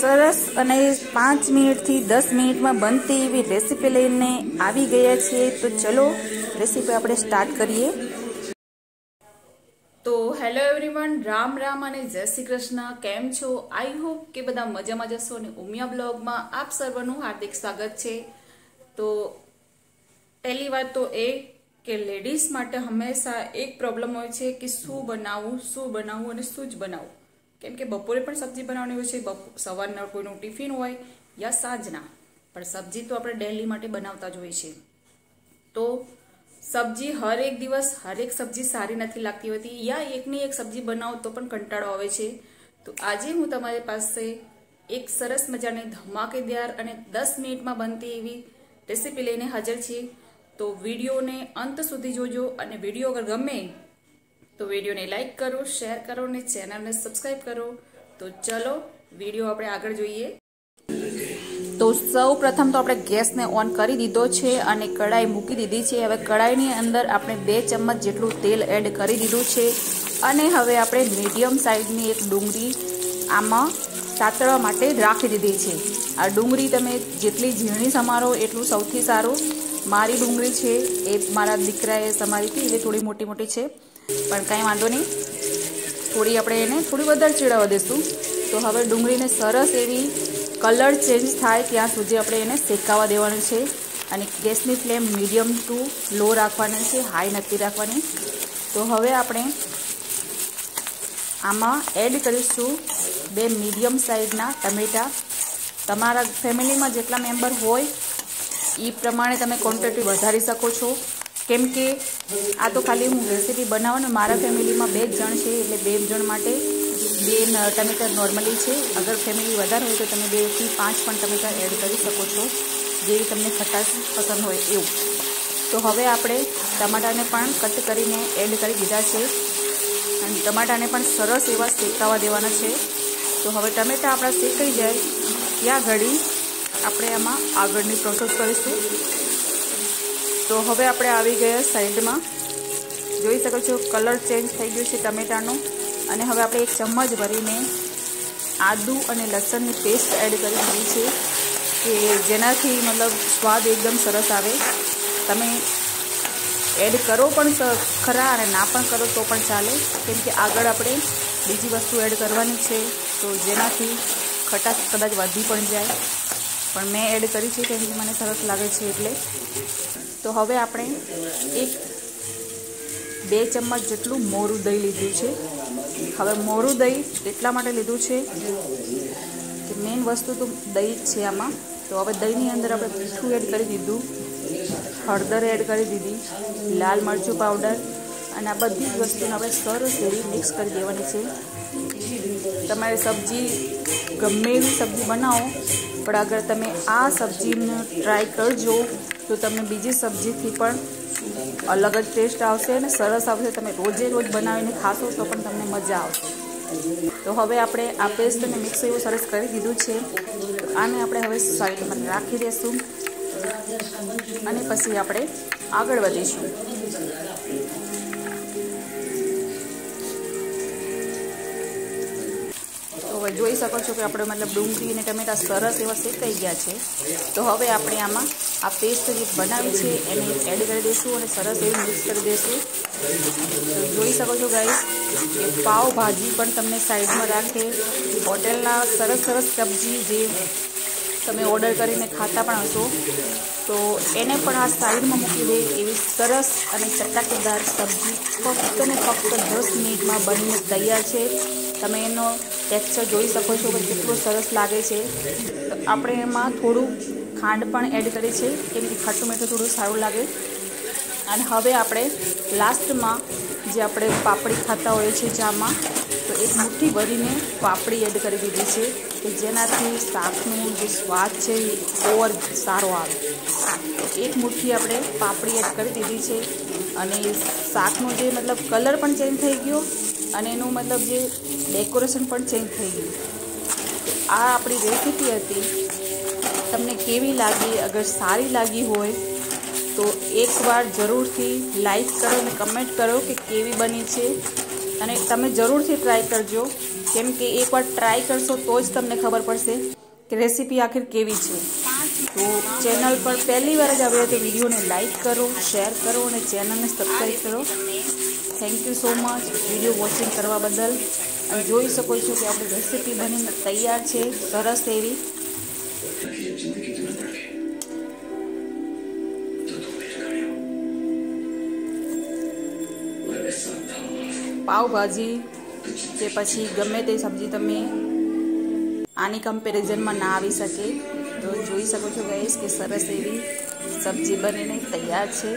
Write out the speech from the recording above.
સરસ અને 5 મિનિટથી 10 મિનિટમાં બનતી એવી રેસીપી લઈને આવી ગયા છીએ। તો ચલો રેસીપી આપણે સ્ટાર્ટ કરીએ। તો હેલો એવરીવન, રામ રામ અને જય શ્રી કૃષ્ણ। કેમ છો? આઈ હોપ કે બધા મજામાં જશો અને ઉમિયા બ્લોગમાં આપ સર્વનું હાર્દિક સ્વાગત છે। તો પહેલી વાત તો એ કે લેડીઝ માટે હંમેશા એક પ્રોબ્લેમ હોય છે કે શું બનાવવું અને શું જ બનાવવું। કેમ કે બપોરે પણ સબ્જી બનાવવાની હોય છે, સવારના કોઈનું ટિફિન હોય યા સાંજના, પણ સબ્જી તો આપણે ડેલી માટે બનાવતા જ હોય છે। તો સબ્જી હર એક દિવસ હર એક સબ્જી સારી નથી લાગતી હોતી, યા એકની એક સબ્જી બનાવો તો પણ કંટાળો આવે છે। તો આજે હું તમારી પાસે એક સરસ મજાની ધમાકેદાર અને 10 મિનિટમાં બનતી એવી રેસીપી લઈને હાજર છીએ। તો વિડીયોને અંત સુધી જોજો અને વિડીયો અગર ગમે તો વિડીયોને લાઈક કરો, શેર કરો અને ચેનલને સબસ્ક્રાઈબ કરો। તો ચલો વિડીયો આપણે આગળ જોઈએ। તો સૌ પ્રથમ તો આપણે ગેસને ઓન કરી દીધો છે અને કઢાઈ મૂકી દીધી છે। હવે કઢાઈની અંદર આપણે 2 ચમચ જેટલું તેલ એડ કરી દીધું છે અને હવે આપણે મીડિયમ સાઈઝની એક ડુંગળી આમાં સાતળવા માટે રાખી દીધી છે। આ ડુંગળી તમે જેટલી ઝીણી સમારો એટલું સૌથી સારું। મારી ડુંગળી છે એ મારા દીકરાએ સમારી હતી એટલે થોડી મોટી મોટી છે, પણ કાંઈ વાંધો નહીં, થોડી આપણે એને થોડી વધારે ચીડાવવા દઈશું। તો હવે ડુંગળીને સરસ એવી કલર ચેન્જ થાય ત્યાં સુધી આપણે એને શેકાવા દેવાનું છે અને ગેસની ફ્લેમ મીડિયમ ટુ લો રાખવાની છે, હાઈ નથી રાખવાની। તો હવે આપણે આમાં એડ કરીશું 2 મીડિયમ સાઇઝના ટમેટા। તમારા ફેમિલીમાં જેટલા મેમ્બર હોય એ પ્રમાણે તમે ક્વોન્ટિટી વધારી શકો છો। કેમ કે આ તો ખાલી હું રેસીપી બનાવવાનું, મારા ફેમિલીમાં 2 જ જણ છે એટલે 2 જણ માટે 2 ટમેટા નોર્મલી છે। અગર ફેમિલી વધારે હોય તો તમે 2 થી 5 પણ ટમેટા એડ કરી શકો છો, જેવી તમને ખટાશ પસંદ હોય એવું। તો હવે આપણે ટમાટાને પણ કટ કરીને એડ કરી દીધા છે અને ટમાટાને પણ સરસ એવા શેકાવા દેવાના છે। તો હવે ટમેટા આપણા શેકાઈ જાય ત્યાં ઘડી આપણે આમાં આગળની પ્રોસેસ કરીશું। તો હવે આપણે આવી ગયા સાઈડમાં, જોઈ શકો છો કલર ચેન્જ થઈ ગયો છે ટમેટાનો। અને હવે આપણે 1 ચમચ ભરીને આદુ અને લસણની પેસ્ટ એડ કરી દીધી છે કે જેનાથી મતલબ સ્વાદ એકદમ સરસ આવે। તમે એડ કરો પણ ખરા અને ના પણ કરો તો પણ ચાલે, કેમ કે આગળ આપણે બીજી વસ્તુ એડ કરવાની છે તો જેનાથી ખટાશ કદાચ વધી પણ જાય, પણ મેં એડ કરી છે કેમ કે મને સરસ લાગે છે એટલે। તો હવે આપણે 2 ચમચ જેટલું મોરું દહીં લીધું છે। હવે મોરું દહીં એટલા માટે લીધું છે કે મેઇન વસ્તુ તો દહીં જ છે આમાં। તો હવે દહીંની અંદર આપણે મીઠું એડ કરી દીધું, હળદર એડ કરી દીધી, લાલ મરચું પાવડર અને આ બધી જ વસ્તુને આપણે સરસ એવી મિક્સ કરી દેવાની છે। તમારી સબ્જી ગમે એવી સબ્જી બનાવો, પણ અગર તમે આ સબ્જીને ટ્રાય કરજો તો તમને બીજી સબ્જીથી પણ અલગ જ ટેસ્ટ આવશે અને સરસ આવશે। તમે રોજે રોજ બનાવીને ખાશો તો પણ તમને મજા આવશે। તો હવે આપણે આ પેસ્ટને મિક્સ એવું સરસ કરી દીધું છે, તો આને આપણે હવે સાઈડમાં રાખી દઈશું અને પછી આપણે આગળ વધીશું। તો હવે જોઈ શકો છો કે આપણે મતલબ ડુંગળી અને ટમેટા સરસ એવા શેકાઈ ગયા છે। તો હવે આપણે આમાં આ પેસ્ટ જે બનાવી છે એને એડ કરી દઈશું અને સરસ એવી મિક્સ કરી દઈશું। તો જોઈ શકો છો ગાઈસ કે પાવભાજી પણ તમને સાઈડમાં રાખે, હોટેલના સરસ સબ્જી જે તમે ઓર્ડર કરીને ખાતા પણ હશો તો એને પણ આ સાઈડમાં મૂકી દે એવી સરસ અને ચટાકેદાર સબ્જી ફક્ત ને ફક્ત 10 મિનિટમાં બનીને તૈયાર છે। તમે એનો ટેક્સચર જોઈ શકો છો કે કેટલું સરસ લાગે છે। તો આપણે એમાં થોડું ખાંડ પણ એડ કરી છે કેમ કે ખાટું મીઠું થોડું સારું લાગે। અને હવે આપણે લાસ્ટમાં જે આપણે પાપડી ખાતા હોઈએ છીએ ચામાં, તો 1 મુઠ્ઠી ભરીને પાપડી એડ કરી દીધી છે કે જેનાથી શાકનું જે સ્વાદ છે એ ઓર સારો આવે। તો 1 મુઠ્ઠી આપણે પાપડી એડ કરી દીધી છે અને શાકનો જે મતલબ કલર પણ ચેન્જ થઈ ગયો અને એનું મતલબ જે ડેકોરેશન પણ ચેન્જ થઈ ગયું। તો આ આપણી રેસીપી હતી, તમને કેવી લાગી? અગર સારી લાગી હોય તો એકવાર જરૂરથી લાઈક કરો અને કમેન્ટ કરો કે કેવી બની છે અને તમે જરૂરથી ટ્રાય કરજો। કેમ કે એકવાર ટ્રાય કરશો તો જ તમને ખબર પડશે કે રેસીપી આખિર કેવી છે. તો ચેનલ પર પહેલી વાર જ આવ્યો તો વિડીયોને લાઈક કરો, શેર કરો અને ચેનલને સબસ્ક્રાઈબ કરો. Thank you so much video watching કરવા બદલ. અને જોઈ શકો છો કે આપણી રેસીપી બનીને તૈયાર છે, સરસ એવી. પાવભાજી કે પછી ગમે તે સબ્જી તમે આની કમ્પેરિઝનમાં ના આવી શકે. તો જોઈ શકો છો ગાઈસ કે સરસ એવી સબ્જી બનીને તૈયાર છે.